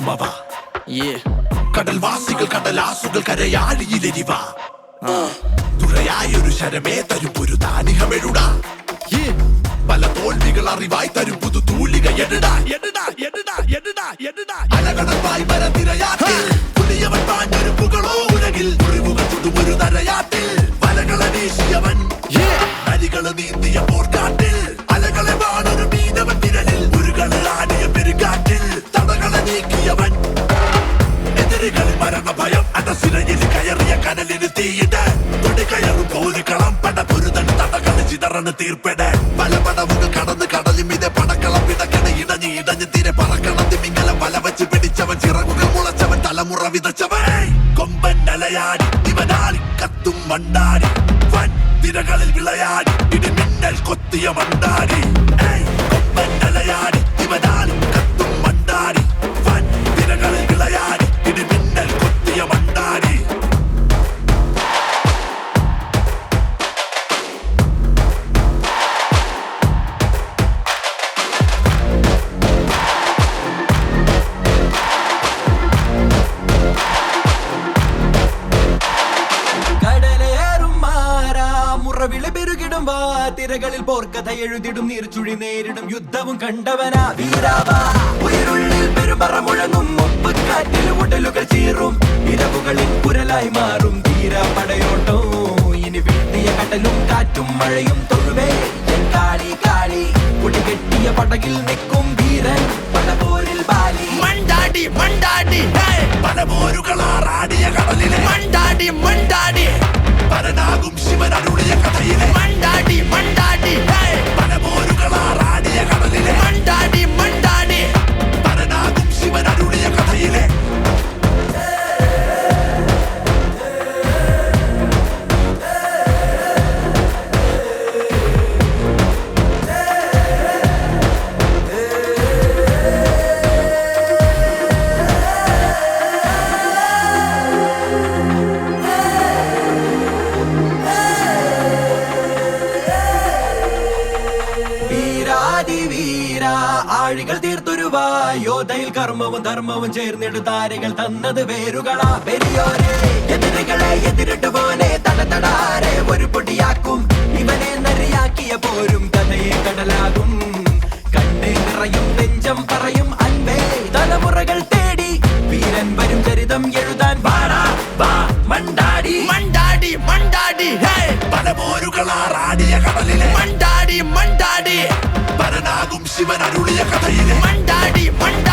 അവ കടൽവാസികൾ കടലാസുകൾ കരയാഴിയിലെരിവ തുറയായൊരു ശരമേ തരും ഒരു താനിഹമെഴുട പല തോൽവികൾ അറിവായി തരും പുതു തൂലിക അലകടൽവായി വരത്തിരയാറ്റിൽ പുതിയവൻ പാഞ്ഞൊരു പുകളോ ഉലകിൽ മുറിവുകൾ ചുടുമൊരു നരയാറ്റിൽ വലകളെ വീശിയവൻ നരികള് നീന്തിയ പോർക്കാട്ടിൽ അലകളെ വാണൊരു മീനവൻ തിരലിൽ ഉരുകളെ ആടിയ പെരുകാറ്റിൽ തടകളെ നീക്കിയവൻ എതിരികളിൽ മരണ ഭയം അടസിരയിൽ കയറിയ കനലിന് തീയിട്ട് തൊടി കയറും പോരുകളം പട പൊരുതൻ തടകള് ചിതറണ് തീർപ്പെട പല പടവുകൾ കടന്ന് കടലും ഇതേ പടക്കളം പിടക്കണ ഇടഞ്ഞ് തീരെ പറക്കണം തിമിംഗലം വല വെച്ച് പിടിച്ചവൻ ചിറകുകൾ മുളച്ചവൻ തലമുറ വിതച്ചവൻ കൊമ്പൻ അലയാടി ഇവനാടി കത്തും മണ്ടാടി വൻ തിരകളിൽ വിളയാടി ഇടിമിന്നൽ കൊത്തിയ മണ്ടാടി കൊമ്പൻ അലയാടി ഇവനാടി കത്തും മണ്ടാടി വൻ തിരകളിൽ വിളയാടി ഇടിമിന്നൽ കൊത്തിയ മണ്ടാടി തിരകളിൽ പോർക്കഥ എഴുതിടും നീർച്ചുഴി നേരിടും യുദ്ധവും കണ്ടവനാ വീരാവാ ഉയരുള്ളിൽ പെരുമറ മുഴങ്ങും ഒപ്പുകാറ്റിൽ ഉടലുകൾ ചീറും ഇരവുകളിൽ കുരലായി മാറും ധീര പടയോട്ടോ ഇനി വീട്ടിയ കടലും കാറ്റും മഴയും തൊഴുവേ കാളി കാളി കുടികെട്ടിയ പടകിൽ നിൽക്കും വീരൻ പടപോരിൽ ബാലി മണ്ടാടി മണ്ടാടി പലപോരുകളാറാടിയ കടലിലെ മണ്ടാടി മണ്ടാടി പരനാകും ശിവൻ അരുളിയ കഥയിലെ മണ്ടാടി മണ്ടാടി പലപോരുകളാറാടിയ കടലിലെ മണ്ടാടി മണ്ടാടി പരനാകും ശിവൻ അരുളിയ കഥയിലെ ആഴികൾ തീർത്തുരുവാ യോധയിൽ കർമ്മവും ധർമ്മവും ചേർന്നിടു താരകൾ തന്നത് വേരുകളാ പെരിയോരെ എതിരുകളെ എതിരിട്ട് പോലെ തടതടാരെ ഒരു പൊടിയാക്കും ഇവനെ നരിയാക്കിയ പോരും കഥയെ കടലാകും കണ്ണേ നിറയും നെഞ്ചം പറയും അൻപേ തലമുറകൾ തേടി വീരൻ വരും ചരിതം എഴുതാൻ വാടാ വാ മണ്ടാടി മണ്ടാടി മണ്ടാടി പലപോരുകളാറാടിയ കടലിലെ മണ്ടാടി മണ്ടാടി പരനാകും ശിവൻ അരുളിയ കഥയിലെ മണ്ടാടി മണ്ടാടി